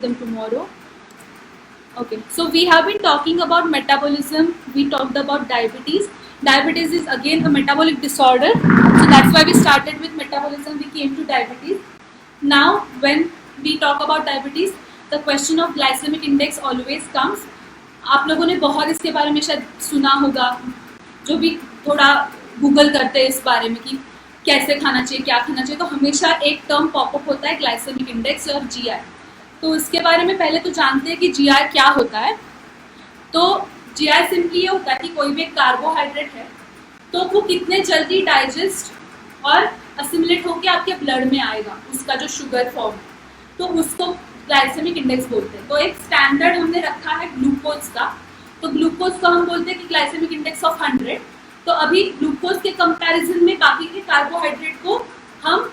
them tomorrow. Okay, so we have been talking about metabolism. We talked about diabetes. Diabetes is again a metabolic disorder. So that's why we started with metabolism. We came to diabetes. Now, when we talk about diabetes, the question of glycemic index always comes. आप लोगों ने बहुत इसके बारे में शायद सुना होगा, जो भी थोड़ा गूगल करते हैं इस बारे में कि कैसे खाना चाहिए, क्या खाना चाहिए, तो हमेशा एक टर्म पॉपअप होता है ग्लाइसेमिक इंडेक्स और जीआई। तो इसके बारे में पहले तो जानते हैं कि जीआई क्या होता है। तो जीआई सिंपली ये होता है कि कोई भी एक कार्बोहाइड्रेट है तो वो कितने जल्दी डाइजेस्ट और असिमिलेट होकर आपके ब्लड में आएगा, उसका जो शुगर फॉर्म है, तो उसको ग्लाइसेमिक इंडेक्स बोलते हैं। तो एक स्टैंडर्ड हमने रखा है ग्लूकोज का, तो ग्लूकोज को हम बोलते हैं कि ग्लाइसेमिक इंडेक्स ऑफ 100। तो अभी ग्लूकोज के कंपैरिजन में बाकी के कार्बोहाइड्रेट को हम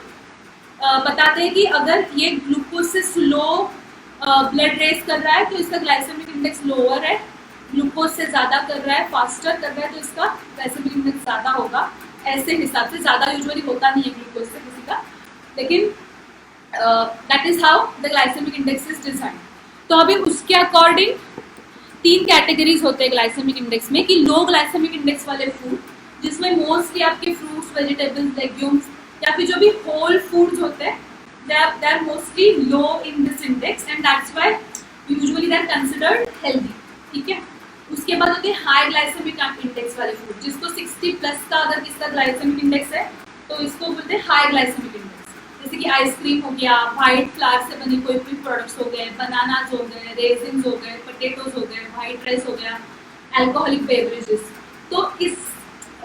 बताते हैं कि अगर ये ग्लूकोज से स्लो ब्लड रेस कर रहा है तो इसका ग्लाइसेमिक इंडेक्स लोअर है, ग्लूकोज से ज़्यादा कर रहा है, फास्टर कर रहा है, तो इसका ग्लाइसेमिक इंडेक्स ज़्यादा होगा। ऐसे हिसाब से ज़्यादा यूजुअली होता नहीं है ग्लूकोज से किसी का, लेकिन that is how the glycaemic index is design. तो अभी उसके अकॉर्डिंग 3 कैटेगरीज होते हैं ग्लाइसेमिक इंडेक्स में, कि लो ग्लाइसेमिक इंडेक्स वाले फूड, जिसमें मोस्टली आपके फ्रूट्स, वेजिटेबल्स, लेग्यूम्स या फिर जो भी होल फूड्स होते हैं, they are mostly low in this index and that's why usually they are considered healthy। ठीक है, उसके बाद होते हैं हाई ग्लाइसेमिक इंडेक्स वाले फूड, जिसको 60 प्लस का अगर किसका ग्लाइसेमिक इंडेक्स है तो इसको बोलते हैं हाई ग्लाइसेमिक इंडेक्स। जैसे कि आइसक्रीम हो गया, वाइट फ्लावर से बने कोई भी प्रोडक्ट्स हो गए, बनानाज हो गए, रेजिन्स हो गए, पोटैटोज हो गए, वाइट राइस हो गया, अल्कोहलिक बेवरेजेस। तो इस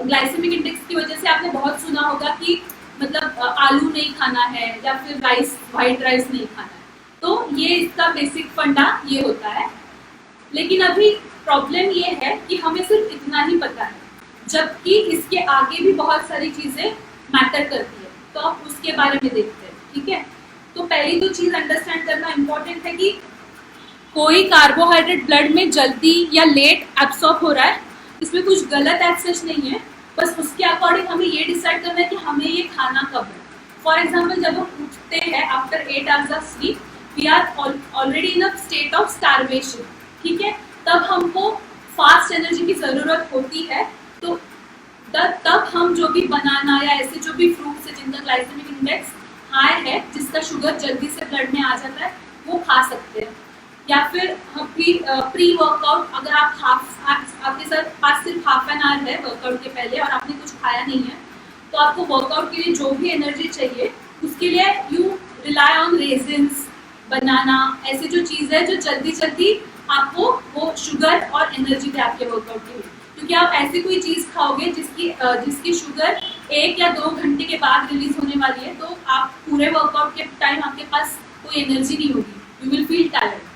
ग्लाइसेमिक इंडेक्स की वजह से आपने बहुत सुना होगा कि मतलब आलू नहीं खाना है या फिर राइस, वाइट राइस नहीं खाना है। तो ये इसका बेसिक फंडा ये होता है। लेकिन अभी प्रॉब्लम ये है कि हमें सिर्फ इतना ही पता है, जबकि इसके आगे भी बहुत सारी चीज़ें मैटर करती है। तो आप उसके बारे में देखते हैं। ठीक है, तो पहली तो चीज़ अंडरस्टैंड करना इम्पोर्टेंट है कि कोई कार्बोहाइड्रेट ब्लड में जल्दी या लेट एब्सॉर्ब हो रहा है, इसमें कुछ गलत एक्सेस नहीं है, बस उसके अकॉर्डिंग हमें ये डिसाइड करना है कि हमें ये खाना कब है। फॉर एग्जाम्पल, जब हम उठते हैं after 8 hours of sleep, we are already in a state of starvation. ठीक है, तब हमको फास्ट एनर्जी की ज़रूरत होती है। तो तब हम जो भी बनाना या ऐसे जो भी फ्रूट्स है जिनका ग्लाइसेमिक इंडेक्स हाई है, जिसका शुगर जल्दी से ब्लड में आ जाता है, वो खा सकते हैं। या फिर हम प्री वर्कआउट, अगर आप आपके पास सिर्फ हाफ एन आवर है वर्कआउट के पहले और आपने कुछ खाया नहीं है, तो आपको वर्कआउट के लिए जो भी एनर्जी चाहिए उसके लिए यू रिलाई ऑन रेजिन्स, बनाना, ऐसे जो चीज़ है जो जल्दी जल्दी आपको वो शुगर और एनर्जी दे आपके वर्कआउट के लिए। क्योंकि आप ऐसी कोई चीज़ खाओगे जिसकी शुगर 1 या 2 घंटे के बाद रिलीज होने वाली है, तो आप पूरे वर्कआउट के टाइम आपके पास कोई एनर्जी नहीं होगी, यू विल फील टायर्ड।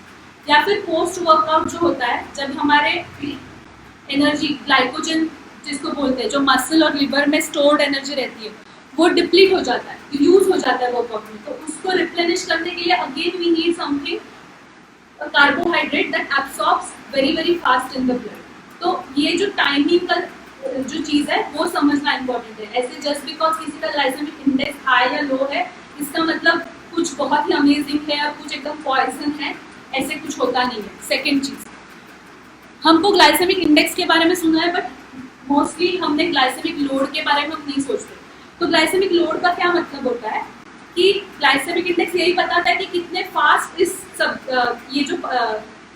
या फिर पोस्ट वर्कआउट जो होता है, जब हमारे एनर्जी ग्लाइकोजन जिसको बोलते हैं, जो मसल और लिवर में स्टोर्ड एनर्जी रहती है, वो डिप्लीट हो जाता है, यूज हो जाता है वर्कआउट में, तो उसको रिप्लेनिश करने के लिए again we need something carbohydrate that absorbs very very fast in the blood. तो ये जो टाइमिंग का जो चीज़ है वो समझना इम्पोर्टेंट है। ऐसे जस्ट बिकॉज किसी का ग्लाइसेमिक इंडेक्स हाई या लो है, इसका मतलब कुछ बहुत ही अमेजिंग है और कुछ एकदम पॉइजन है, ऐसे कुछ होता नहीं है। सेकेंड चीज़, हमको ग्लाइसेमिक इंडेक्स के बारे में सुना है, बट मोस्टली हमने ग्लाइसेमिक लोड के बारे में हम नहीं सोचते। तो ग्लाइसेमिक लोड का क्या मतलब होता है कि ग्लाइसेमिक इंडेक्स यही बताता है कि कितने फास्ट इस सब ये जो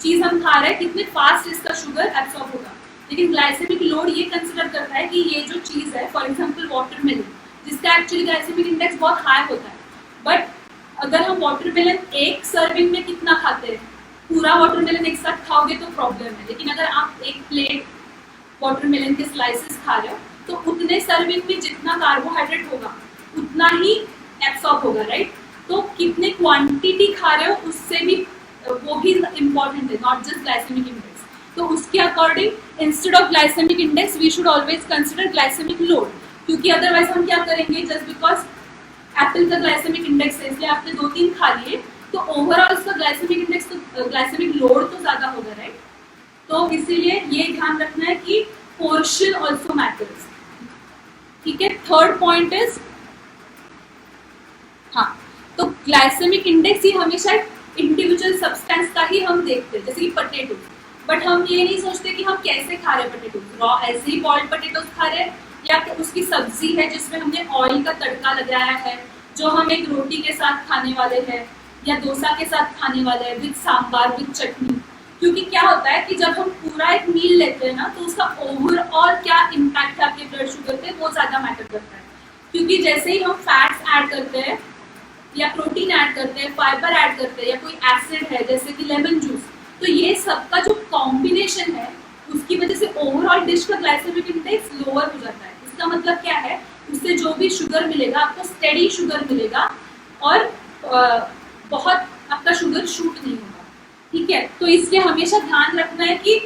चीज़ हम खा रहे हैं कितने फास्ट इसका शुगर एब्सॉर्ब होगा। लेकिन ग्लाइसेमिक लोड ये कंसिडर करता है कि ये जो चीज़ है, फॉर एग्जाम्पल वाटरमेलन, जिसका एक्चुअली ग्लाइसेमिक इंडेक्स बहुत हाई होता है, बट अगर हम वाटरमेलन एक सर्विंग में कितना खाते हैं, पूरा वाटरमेलन एक साथ खाओगे तो प्रॉब्लम है। लेकिन अगर आप एक प्लेट वाटरमेलन के स्लाइसेस खा रहे हो तो उतने सर्विंग में जितना कार्बोहाइड्रेट होगा उतना ही एब्सॉर्ब होगा, राइट। तो कितने क्वांटिटी खा रहे हो उससे भी वो भी इम्पॉर्टेंट है, नॉट जस्ट ग्लाइसेमिक इंडेक्स। तो उसके according instead of glycaemic index we should always consider glycaemic load, क्योंकि अदरवाइज हम क्या करेंगे, जस्ट बिकॉज एप्पल का ग्लाइसेमिक इंडेक्स है इसलिए आपने 2-3 खा लिए, तो ओवरऑल इसका ग्लाइसेमिक इंडेक्स तो ग्लाइसेमिक लोड तो ज़्यादा होगा, राइट। तो इसीलिए ये ध्यान रखना है कि पोर्शन ऑल्सो मैटर्स। ठीक है, थर्ड पॉइंट इज, हाँ, तो ग्लाइसेमिक इंडेक्स ये हमेशा इंडिविजुअल सब्सटेंस का ही हम देखते हैं, जैसे कि पोटैटो, बट हम ये नहीं सोचते कि हम कैसे खा रहे हैं पोटैटो, रॉ ऐसे ही बॉइल्ड पोटैटोज खा रहे हैं, या उसकी सब्जी है जिसमें हमने ऑयल का तड़का लगाया है, जो हम एक रोटी के साथ खाने वाले हैं या डोसा के साथ खाने वाले हैं विद सांबार विद चटनी। क्योंकि क्या होता है कि जब हम पूरा एक मील लेते हैं ना, तो उसका ओवरऑल क्या इम्पैक्ट है आपके ब्लड शुगर पे, वो ज़्यादा मैटर करता है। क्योंकि जैसे ही हम फैट्स ऐड करते हैं या प्रोटीन ऐड करते हैं, फाइबर ऐड करते हैं, या कोई एसिड है जैसे कि लेमन जूस, तो ये सबका जो कॉम्बिनेशन है उसकी वजह से ओवरऑल डिश का ग्लाइसेमिक इंडेक्स लोअर हो जाता है। इसका मतलब क्या है, उससे जो भी शुगर मिलेगा आपको स्टेडी शुगर मिलेगा और बहुत आपका शुगर शूट नहीं होगा। ठीक है, तो इसलिए हमेशा ध्यान रखना है कि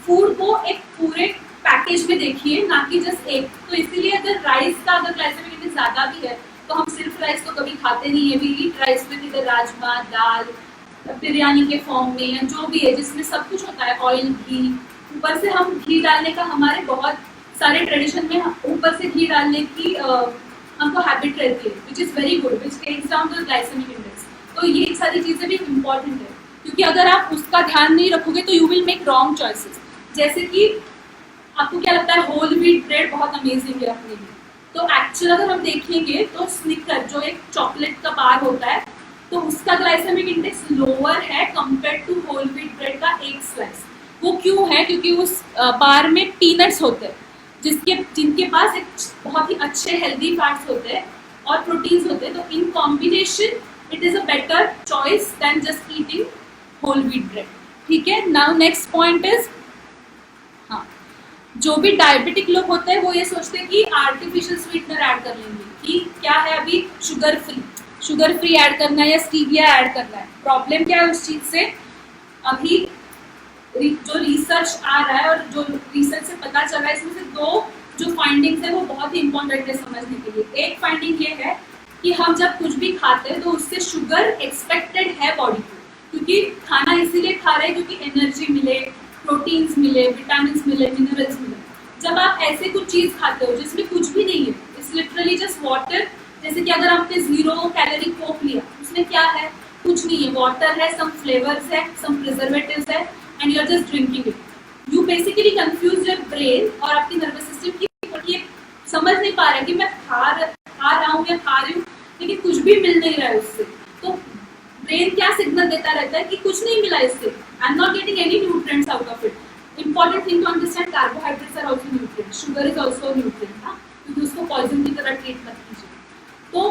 फूड को एक पूरे पैकेज में देखिए, ना कि जस्ट एक। तो इसीलिए अगर राइस का अगर ग्लाइसेमिक इंडेक्स ज़्यादा भी है तो हम सिर्फ राइस तो कभी खाते नहीं है, वी ईट राइस में इधर राजमा, दाल, बिरयानी के फॉर्म में या जो भी है जिसमें सब कुछ होता है, ऑयल, घी, ऊपर से हम घी डालने का हमारे बहुत सारे ट्रेडिशन में ऊपर से घी डालने की हमको हैबिट रहती है, which is very good, which takes down the glycaemic index. तो ये सारी चीज़ें भी इम्पॉर्टेंट है, क्योंकि अगर आप उसका ध्यान नहीं रखोगे तो you will make wrong choices. जैसे कि आपको क्या लगता है होल व्हीट ब्रेड बहुत अमेजिंग है अपने लिए, तो एक्चुअल अगर हम देखेंगे तो स्निकर जो एक चॉकलेट का बार होता है, तो उसका ग्लाइसेमिक इंडेक्स लोअर है compare to whole wheat bread का एक स्लाइस। वो क्यों है? क्योंकि उस बार में पीनट्स होते हैं जिनके पास एक बहुत ही अच्छे हेल्दी फैट्स होते हैं और प्रोटीन्स होते हैं, तो in combination it is a better choice than just eating whole wheat bread. ठीक है, नाउ नेक्स्ट पॉइंट इज, हाँ, जो भी डायबिटिक लोग होते हैं वो ये सोचते हैं कि आर्टिफिशियल स्वीटनर ऐड कर लेंगे, कि क्या है अभी शुगर फ्री ऐड करना है या स्टीविया ऐड करना है। प्रॉब्लम क्या है उस चीज़ से, अभी जो रिसर्च आ रहा है और जो रिसर्च से पता चल रहा है, इसमें से दो जो फाइंडिंग्स है वो बहुत ही इंपॉर्टेंट है समझने के लिए। एक फाइंडिंग ये है कि हम जब कुछ भी खाते हैं तो उससे शुगर एक्सपेक्टेड है बॉडी को, क्योंकि खाना इसीलिए खा रहे हैं क्योंकि एनर्जी मिले, प्रोटीन्स मिले, विटामिन मिले, मिनरल्स मिले। जब आप ऐसे कुछ चीज़ खाते हो जिसमें कुछ भी नहीं है, इट्स लिटरली जस्ट वाटर, जैसे कि अगर आपने 0 कैलोरी कोक लिया, उसमें क्या है? कुछ नहीं है, वाटर है, सम फ्लेवर्स है, सम प्रिजर्वेटिव्स है, and you are just drinking it. You basically confuse your brain और आपकी नर्वस सिस्टम की, समझ नहीं पा रहा है कि मैं खा रहा हूँ या खा रही हूँ, लेकिन कुछ भी मिल नहीं रहा है उससे। तो ब्रेन क्या सिग्नल देता रहता है कि कुछ नहीं मिला इससे, I am not getting any nutrients out of it. Important thing to understand, carbohydrates are also nutrient, sugar is also nutrient, हाँ, क्योंकि उसको पॉइजन की तरह ट्रीट मत कीजिए। तो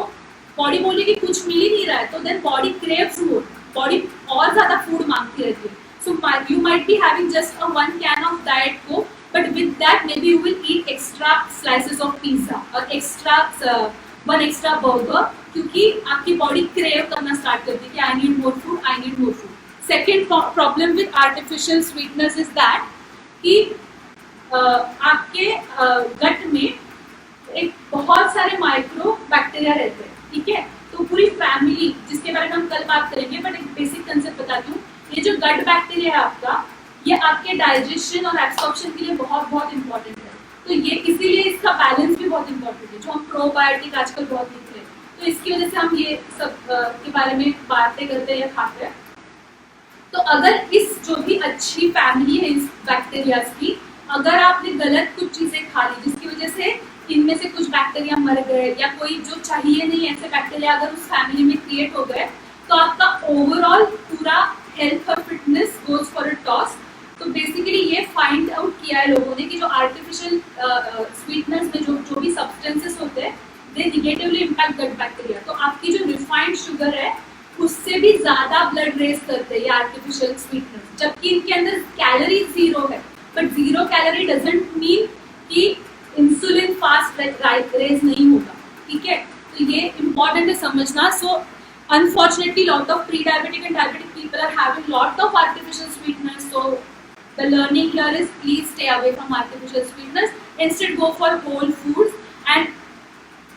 बॉडी बोले कि कुछ मिल ही नहीं रहा है, तो देन बॉडी क्रेव्स मोर, बॉडी और ज़्यादा फूड मांगती रहती है। So you might be having just a 1 can of Diet Coke, but with that maybe you will eat extra slices of pizza or one extra burger, क्योंकि आपकी body crave करना start करती है कि I need more food, I need more food. Second problem with artificial sweeteners is that कि आपके गट में एक बहुत सारे माइक्रो बैक्टीरिया रहते हैं, ठीक है? तो पूरी फैमिली, जिसके बारे में हम कल बात करेंगे, बट एक बेसिक कंसेप्ट बताती हूँ। ये जो गट बैक्टीरिया है आपका, ये आपके डाइजेशन और एब्सॉर्प्शन के लिए बहुत बहुत इंपॉर्टेंट है। तो ये इसीलिए इसका बैलेंस भी बहुत इंपॉर्टेंट है, जो हम प्रोबायोटिक आजकल बहुत लिख रहे हैं, तो इसकी वजह से हम ये सब के बारे में बातें करते हैं या खाते हैं। तो अगर इस जो भी अच्छी फैमिली है इस बैक्टीरियाज की, अगर आपने गलत कुछ चीज़ें खा ली जिसकी वजह से इनमें से कुछ बैक्टीरिया मर गए, या कोई जो चाहिए नहीं ऐसे बैक्टीरिया अगर उस फैमिली में क्रिएट हो गए, तो आपका ओवरऑल पूरा हेल्थ और fitness goes for a toss. तो बेसिकली ये फाइंड आउट किया है लोगों ने कि जो आर्टिफिशियल स्वीटनर्स में जो भी सब्सटेंसेस होते हैं, दे निगेटिवली इम्पैक्ट गट बैक्टीरिया। तो आपकी जो रिफाइंड शुगर है उससे भी ज़्यादा ब्लड रेस करते हैं ये आर्टिफिशियल स्वीटनर्स, जबकि इनके अंदर कैलोरी 0 है। बट 0 कैलोरी डजेंट मीन कि इंसुलिन फास्ट रेज नहीं होगा, ठीक है? तो ये इम्पॉर्टेंट है समझना। सो unfortunately lot of pre-diabetic and diabetic people are having lot of artificial sweeteners, so the learning here is please stay away from artificial sweeteners, instead go for whole foods, and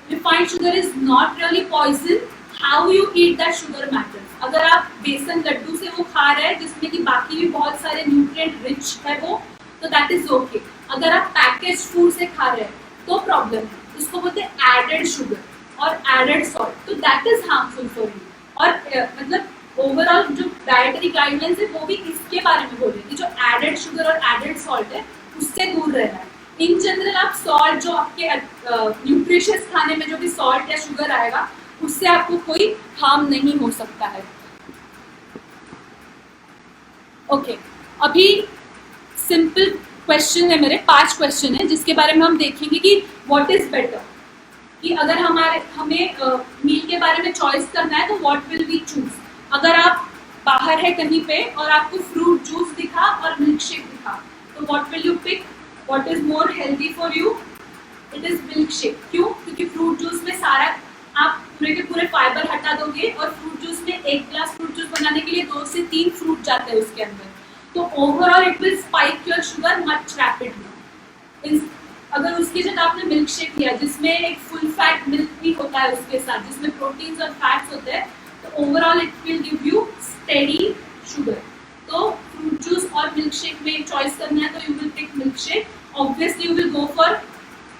refined sugar is not really poison, how you eat that sugar matters. अगर आप बेसन लड्डू से वो खा रहे हैं जिसमें कि बाकी भी बहुत सारे न्यूट्रिएंट रिच है वो, तो दैट इज ओके। अगर आप पैकेज फूड से खा रहे हैं तो प्रॉब्लम है, उसको बोलते हैं एडेड शुगर और एडेड सॉल्ट, तो that is harmful for you. और मतलब ओवरऑल जो डाइटरी गाइडलाइंस है वो भी इसके बारे में बोल रही थी, जो एडेड शुगर और एडेड सॉल्ट है उससे दूर रहना है। इन जनरल आप सॉल्ट जो आपके न्यूट्रिशियस खाने में जो भी सॉल्ट या शुगर आएगा उससे आपको कोई हार्म नहीं हो सकता है। ओके, अभी सिंपल क्वेश्चन है मेरे, 5 क्वेश्चन है जिसके बारे में हम देखेंगे कि व्हाट इज बेटर, कि अगर हमें मील के बारे में चॉइस करना है तो व्हाट विल वी चूज। अगर आप बाहर है कहीं पे और आपको फ्रूट जूस दिखा और मिल्क शेक दिखा तो what will you pick, what is more healthy for you? It is milkshake. क्यों? क्योंकि फ्रूट जूस में सारा आप पूरे के पूरे फाइबर हटा दोगे और फ्रूट जूस में 1 ग्लास फ्रूट जूस बनाने के लिए 2 से 3 फ्रूट जाते हैं उसके अंदर, तो overall it will spike your sugar much rapidly. अगर उसकी जगह आपने मिल्क शेक लिया जिसमें एक फुल फैट मिल्क भी होता है उसके साथ, जिसमें प्रोटीन्स और फैट्स होते हैं, तो overall it will give you steady sugar. तो फ्रूट जूस और मिल्क शेक में चॉइस करना है तो you will pick milkshake. Obviously you will go for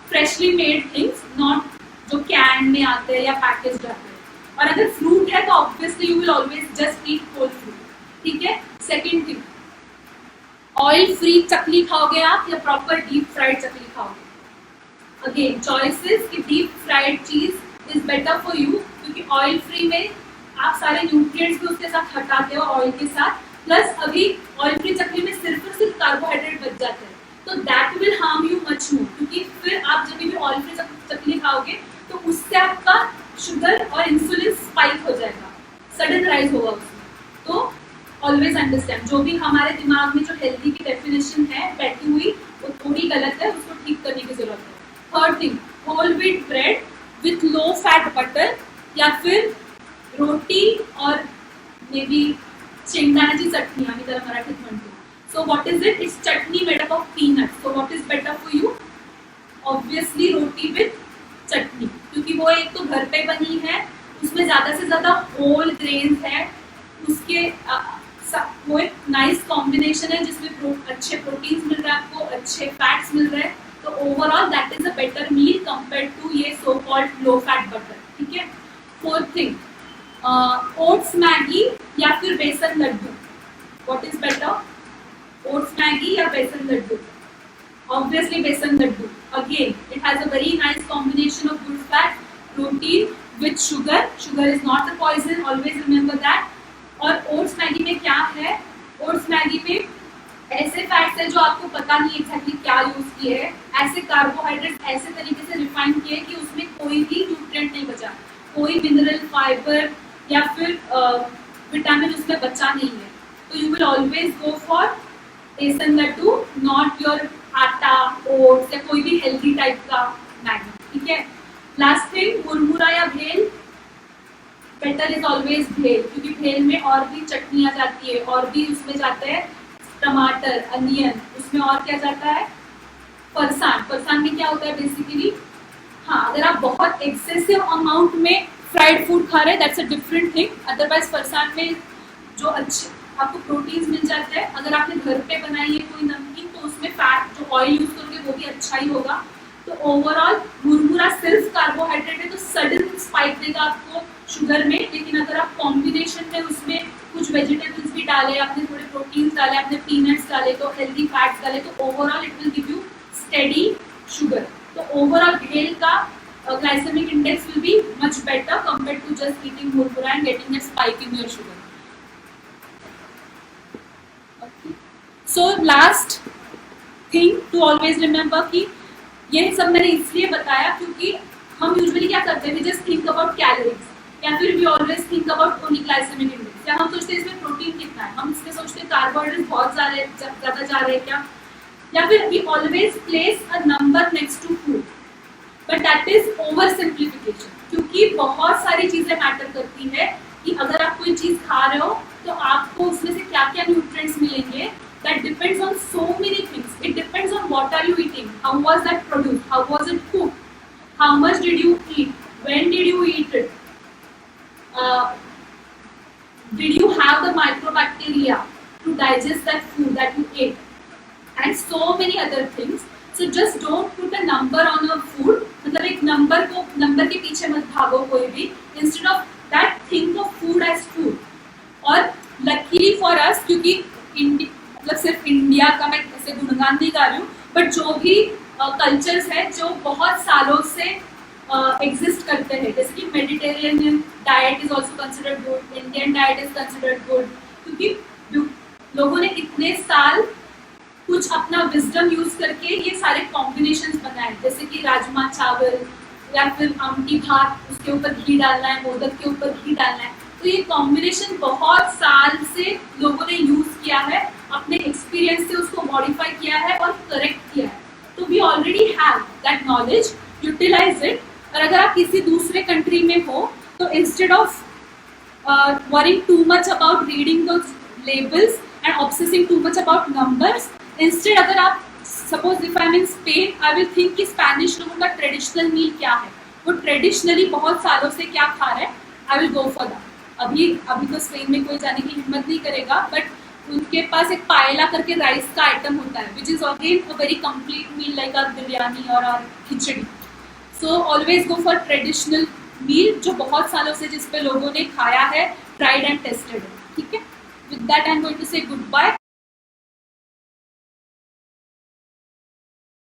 freshly made things, not जो कैन में आते हैं या पैकेज आते हैं। और अगर फ्रूट है तो obviously you will always just eat whole fruit. ठीक है। Second thing, oil free chakli खाओगे आप या प्रॉपर डीप फ्राइड चकली खाओगे? अगेन चॉइसेस कि डीप फ्राइड चीज इज बेटर फॉर यू, क्योंकि ऑयल फ्री में आप सारे न्यूट्रिएंट्स भी उसके साथ हटाते हो ऑयल के साथ, प्लस अभी ऑयल फ्री चकली में सिर्फ और सिर्फ कार्बोहाइड्रेट बच जाते हैं, तो that will harm you much more. क्योंकि फिर आप जब भी ऑयल फ्री चकली खाओगे तो उससे आपका शुगर और इंसुलिन स्पाइक हो जाएगा, सडन राइज होगा उसमें। तो ऑलवेज अंडरस्टैंड, जो भी हमारे दिमाग में जो हेल्दी की डेफिनेशन है बैठी हुई वो थोड़ी गलत है, उसको ठीक करने की जरूरत है। Third thing, whole wheat bread with low fat butter या फिर रोटी और मे बी शेंगदाण्याची चटणी, आम्ही त्याला मराठीत म्हणतो। So what is it? It's chutney made up of peanuts. So what is better for you? Obviously roti with chutney, क्योंकि वो एक तो घर पे बनी है, उसमें ज़्यादा से ज़्यादा होल ग्रेन्स है, उसके वो एक नाइस कॉम्बिनेशन है जिसमें अच्छे प्रोटीन्स मिल रहे हैं आपको, अच्छे फैट्स मिल रहे हैं, तो overall that is a better meal compare to ये so called low fat butter. ठीक है। फोर्थ थिंग, ओट्स मैगी या फिर besan laddu, what is better? Oats Maggi या besan laddu? Obviously besan laddu. Again, it has a very nice combination of good fat, protein with sugar. Sugar is not a poison. Always remember that. और oats Maggi में क्या है? Oats Maggi में ऐसे fats है जो आपको पता नहीं एग्जैक्टली क्या यूज किए हैं, ऐसे कार्बोहाइड्रेट्स ऐसे तरीके से रिफाइन किए कि उसमें कोई भी न्यूट्रिएंट नहीं बचा, कोई मिनरल, फाइबर या फिर विटामिन उसमें बचा नहीं है। तो you will always go for बेसन लड्डू, नॉट योर आटा, ओट्स या कोई भी हेल्दी टाइप का मैगी। ठीक है। लास्ट थिंग, मुरमुरा या भेल, बेटर इज ऑलवेज भेल, क्योंकि भेल में और भी चटनी आ जाती है, और भी उसमें जाते हैं टमाटर, अनियन, उसमें और क्या जाता है? फरसान। फरसान में क्या होता है बेसिकली? हाँ, अगर आप बहुत एक्सेसिव अमाउंट में फ्राइड फूड खा रहे हैं that's a different thing, otherwise farsan में जो अच्छे आपको प्रोटीन्स मिल जाते हैं। अगर आपने घर पे बनाई है कोई नमकीन तो उसमें फैट जो ऑयल यूज करोगे वो भी अच्छा ही होगा। तो ओवरऑल मुरमुरा सिर्फ कार्बोहाइड्रेट है तो सडन स्पाइक देगा आपको शुगर में, लेकिन अगर आप कॉम्बिनेशन में उसमें कुछ वेजिटेबल्स भी डाले, आपने थोड़े प्रोटीन्स डाले, आपने पीनट्स डाले, तो हेल्दी फैट्स डाले, तो overall it will give you steady sugar. तो ओवरऑल भेल का glycaemic index will be much better compare to just eating murmura and getting a spike in your sugar. So last thing to always remember कि ये सब मैंने इसलिए बताया क्योंकि हम यूजुअली क्या करते हैं, we just think about calories या फिर we always think about only glycaemic index, या हम सोचते हैं इसमें प्रोटीन कितना है, हम इसमें सोचते हैं कार्बोहाइड्रेट बहुत ज़्यादा जा रहे हैं क्या, या फिर we always place a number next to food, but that is over simplification. क्योंकि बहुत सारी चीज़ें मैटर करती है कि अगर आप कोई चीज़ खा रहे हो तो आपको उसमें से क्या क्या न्यूट्रिएंट्स मिलेंगे। That depends on so many things. It depends on what are you eating, how was that produced, how was it cooked, how much did you eat, when did you eat it, did you have the microbacteria to digest that food that you ate, and so many other things. So just don't put a number on a food. मतलब एक number के पीछे मत भागो कोई भी. Instead of that, think of food as food. और क्योंकि मतलब सिर्फ इंडिया का मैं ऐसे गुणगान नहीं गा रही हूँ, बट जो भी कल्चर्स है जो बहुत सालों से एग्जिस्ट करते हैं, जैसे कि Mediterranean diet is also considered good, Indian diet is considered good, क्योंकि लोगों ने इतने साल कुछ अपना विजडम यूज करके ये सारे कॉम्बिनेशंस बनाए, जैसे कि राजमा चावल या फिर आमटी भात, उसके ऊपर घी डालना है, मोदक के ऊपर घी डालना है, तो ये कॉम्बिनेशन बहुत साल से लोगों ने यूज किया है, अपने एक्सपीरियंस से उसको मॉडिफाई किया है और करेक्ट किया है। तो we already have that knowledge, utilise it. और अगर आप किसी दूसरे कंट्री में हो तो instead of worrying too much about reading those labels and obsessing too much about numbers, instead अगर आप suppose if I am in Spain, I will think कि स्पेनिश लोगों का ट्रेडिशनल मील क्या है, वो ट्रेडिशनली बहुत सालों से क्या खा रहे हैं, I will go for that. अभी तो स्पेन में कोई जाने की हिम्मत नहीं करेगा, बट उनके पास एक पायला करके राइस का आइटम होता है, which is again a very complete meal like our biryani और our khichdi. So always go for traditional meal जो बहुत सालों से जिस पे लोगों ने खाया है, ट्राइड एंड टेस्टेड है, ठीक है। With that I am going to say good bye.